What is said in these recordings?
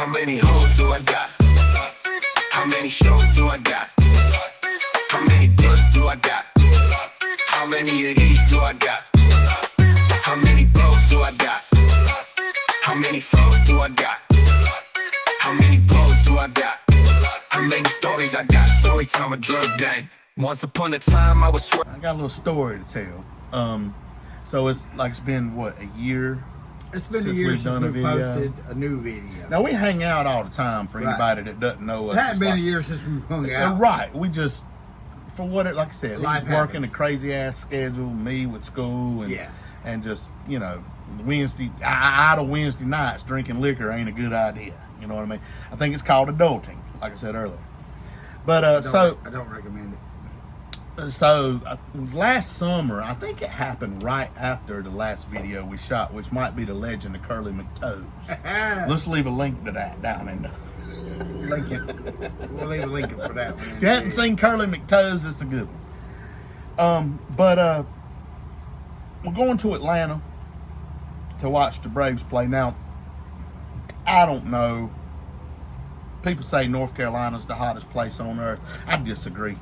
How many hoes do I got? How many shows do I got? How many bloods do I got? How many of these do I got? How many bros do I got? How many foes do I got? How many pros do I got? How many stories I got? Story time, a drug day. Once upon a time I was I got a little story to tell. So it's been what, a year? It's been a year since we posted a new video. Now we hang out all the time for anybody that doesn't know us. It hasn't been a year since we hung out. Right. We just, for what it, like I said, Life he's working a happens. crazy ass schedule, me with school, and Yeah. and just, idle Wednesday nights drinking liquor ain't a good idea. You know what I mean? I think it's called adulting, like I said earlier. But I don't recommend it. So last summer, I think it happened right after the last video we shot, which might be the legend of Curly McToes. Let's leave a link to that down in the Link it. We'll leave a link for that one. If you haven't seen Curly McToes, it's a good one. We're going to Atlanta to watch the Braves play. Now, I don't know. People say North Carolina's the hottest place on earth. I disagree.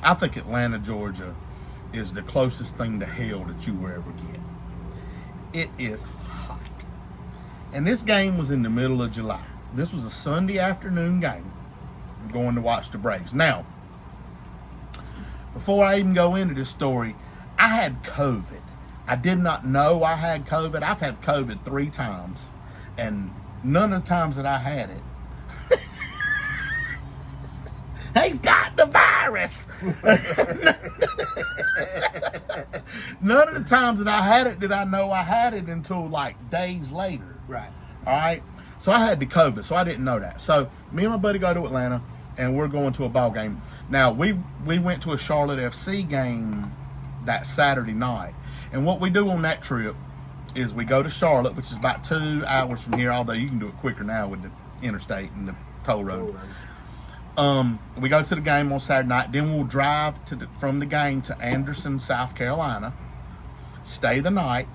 I think Atlanta, Georgia is the closest thing to hell that you will ever get. It is hot. And this game was in the middle of July. This was a Sunday afternoon game. I'm going to watch the Braves. Now, before I even go into this story, I had COVID. I did not know I had COVID. I've had COVID 3 times. And none of the times that I had it, he's got the virus. None of the times that I had it did I know I had it until like days later. Right. All right. So I had the COVID, so I didn't know that. So me and my buddy go to Atlanta, and we're going to a ball game. Now we went to a Charlotte FC game that Saturday night, and what we do on that trip is we go to Charlotte, which is about 2 hours from here. Although you can do it quicker now with the interstate and the toll road. We go to the game on Saturday night. Then we'll drive from the game to Anderson, South Carolina, stay the night,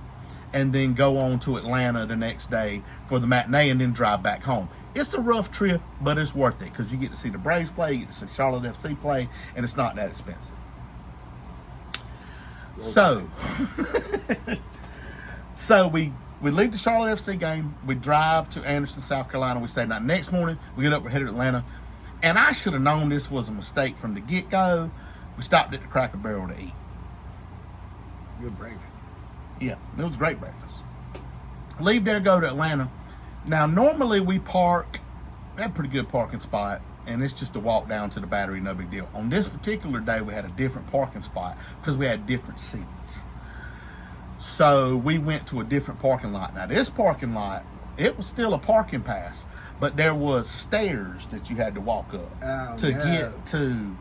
and then go on to Atlanta the next day for the matinee, and then drive back home. It's a rough trip, but it's worth it because you get to see the Braves play, you get to see Charlotte FC play, and it's not that expensive. So we leave the Charlotte FC game. We drive to Anderson, South Carolina. We stay the night. Next morning, we get up. We're headed to Atlanta. And I should have known this was a mistake from the get-go. We stopped at the Cracker Barrel to eat. Good breakfast. Yeah, it was a great breakfast. Leave there, go to Atlanta. Now, normally we park, we have a pretty good parking spot, and it's just a walk down to the Battery, no big deal. On this particular day, we had a different parking spot because we had different seats. So we went to a different parking lot. Now, this parking lot, it was still a parking pass, but there was stairs that you had to walk up get to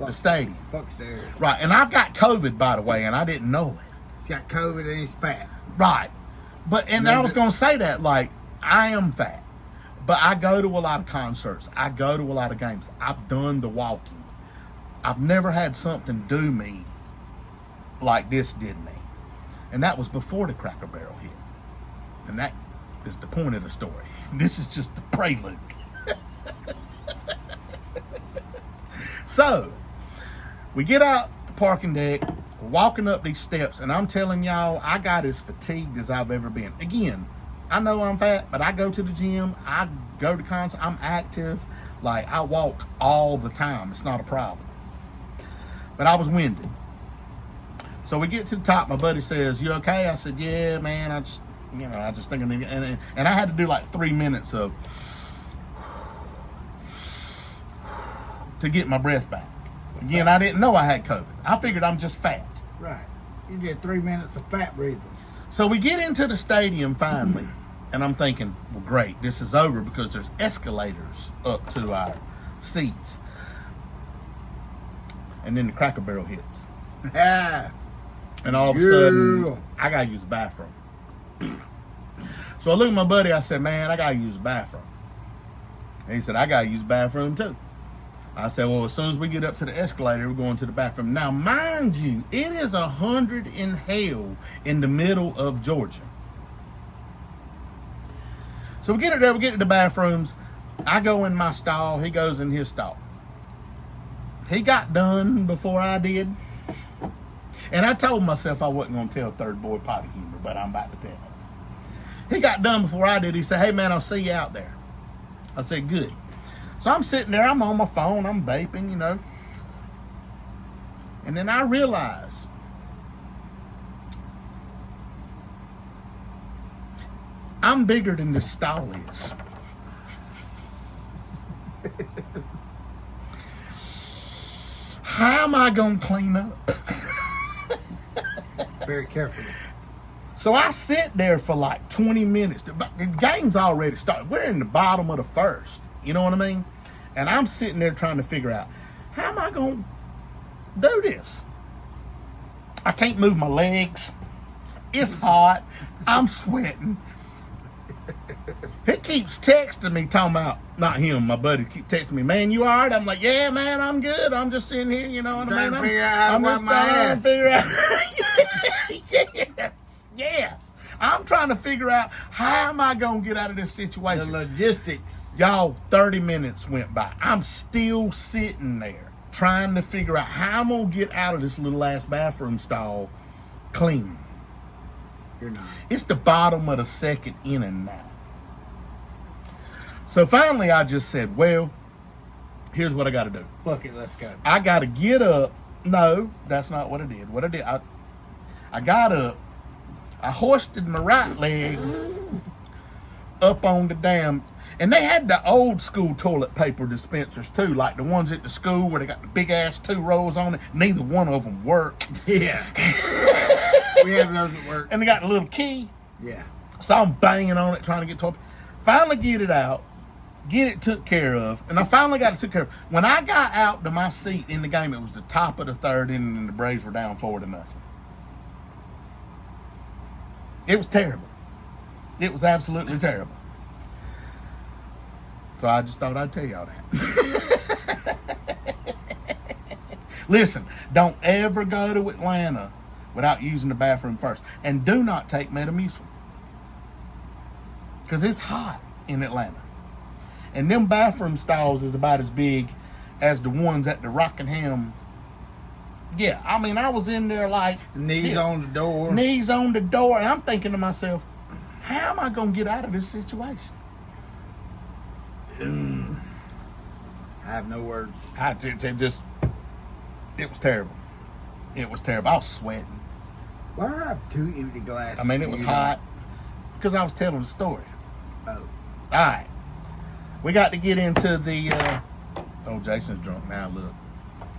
the stadium. Fuck stairs. Right, and I've got COVID, by the way, and I didn't know it. He's got COVID and he's fat. Right. And I was going to say that, like, I am fat, but I go to a lot of concerts. I go to a lot of games. I've done the walking. I've never had something do me like this did me. And that was before the Cracker Barrel hit. And that is the point of the story. This is just the prelude. So, we get out the parking deck, we're walking up these steps, and I'm telling y'all, I got as fatigued as I've ever been. Again, I know I'm fat, but I go to the gym, I go to concerts, I'm active. Like, I walk all the time. It's not a problem. But I was winded. So we get to the top. My buddy says, "You okay?" I said, "Yeah, man. I just think I need." And I had to do like 3 minutes of to get my breath back. Again, I didn't know I had COVID. I figured I'm just fat. Right. You did 3 minutes of fat breathing. So we get into the stadium finally, and I'm thinking, well, great, this is over because there's escalators up to our seats. And then the Cracker Barrel hits. And all of a sudden, I got to use the bathroom. So I look at my buddy, I said, "Man, I got to use the bathroom." And he said, "I got to use the bathroom too." I said, "Well, as soon as we get up to the escalator, we're going to the bathroom." Now, mind you, it is 100 in hell in the middle of Georgia. So we get it there, we get to the bathrooms. I go in my stall. He goes in his stall. He got done before I did. And I told myself I wasn't going to tell third boy potty humor, but I'm about to tell it. He got done before I did. He said, hey, man, I'll see you out there. I said, good. So I'm sitting there. I'm on my phone. I'm vaping, you know. And then I realize I'm bigger than this stall is. How am I going to clean up? Very carefully. So I sit there for like 20 minutes. The game's already started. We're in the bottom of the first. You know what I mean? And I'm sitting there trying to figure out, how am I going to do this? I can't move my legs. It's hot. I'm sweating. He keeps texting me, talking about, not him, my buddy, keep texting me, man, you all right? I'm like, yeah, man, I'm good. I'm just sitting here, you know what I mean? Trying to figure out how to wipe my ass. Yes. I'm trying to figure out, how am I going to get out of this situation? The logistics. Y'all, 30 minutes went by. I'm still sitting there trying to figure out how I'm going to get out of this little ass bathroom stall clean. You're not. It's the bottom of the second inning now. So finally I just said, well, here's what I got to do. Fuck it, let's go. I got to get up. No, that's not what I did. What I did, I got up. I hoisted my right leg up on the damn, and they had the old school toilet paper dispensers too, like the ones at the school where they got the big ass 2 rows on it. Neither one of them work. Yeah. We have those that work. And they got the little key. Yeah. So I'm banging on it, trying to get toilet. Finally get it out, get it took care of, and I finally got it took care of. When I got out to my seat in the game, it was the top of the third inning, and the Braves were down 4-0. It was terrible. It was absolutely terrible. So I just thought I'd tell y'all that. Listen, don't ever go to Atlanta without using the bathroom first. And do not take Metamucil. Because it's hot in Atlanta. And them bathroom stalls is about as big as the ones at the Rockingham. Yeah, I mean, I was in there like Knees this. on the door. Knees on the door. And I'm thinking to myself, how am I going to get out of this situation? I have no words. It was terrible. It was terrible. I was sweating. Why do I have 2 empty glasses? I mean, it was hot because I was telling the story. Oh. All right. We got to get into the... oh, Jason's drunk now. Look.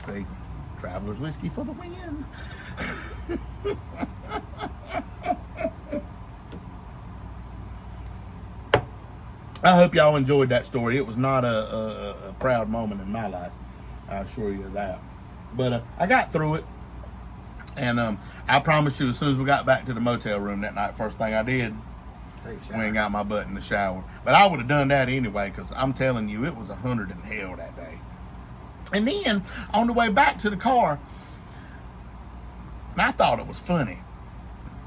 See? Traveler's whiskey for the win. I hope y'all enjoyed that story. It was not a proud moment in my life. I assure you of that. But I got through it. And I promise you, as soon as we got back to the motel room that night, first thing I did, went and got my butt in the shower. But I would have done that anyway, because I'm telling you, it was 100 in hell that day. And then, on the way back to the car, and I thought it was funny.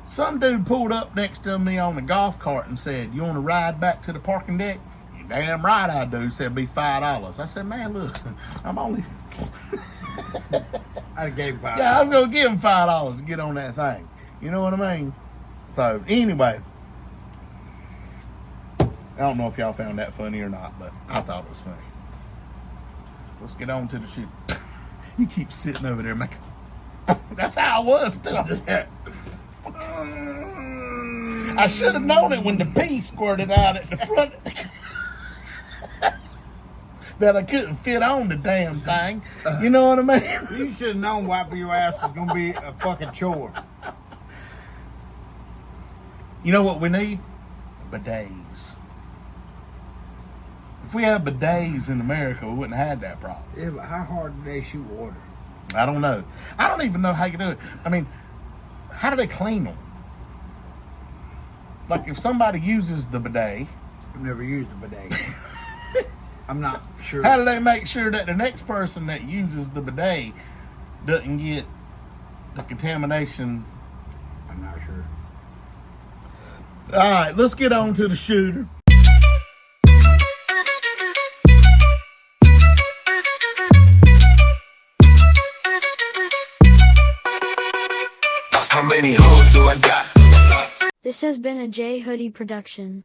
Some dude pulled up next to me on the golf cart and said, you want to ride back to the parking deck? You damn right I do. Said, be $5. I said, man, look, I'm only... I gave him $5. Yeah, I was going to give him $5 to get on that thing. You know what I mean? So, anyway. I don't know if y'all found that funny or not, but I thought it was funny. Let's get on to the shoot. You keep sitting over there making... That's how I was, too. I should have known it when the pee squirted out at the front. That I couldn't fit on the damn thing. You know what I mean? You should have known wiping your ass was going to be a fucking chore. You know what we need? Bidets. If we had bidets in America, we wouldn't have had that problem. Yeah, but how hard do they shoot water? I don't know. I don't even know how you do it. I mean, how do they clean them? Like, if somebody uses the bidet... I've never used a bidet. I'm not sure. How do they make sure that the next person that uses the bidet doesn't get the contamination? I'm not sure. All right, let's get on to the shooter. many hoes do I got? This has been a J Hoodie production.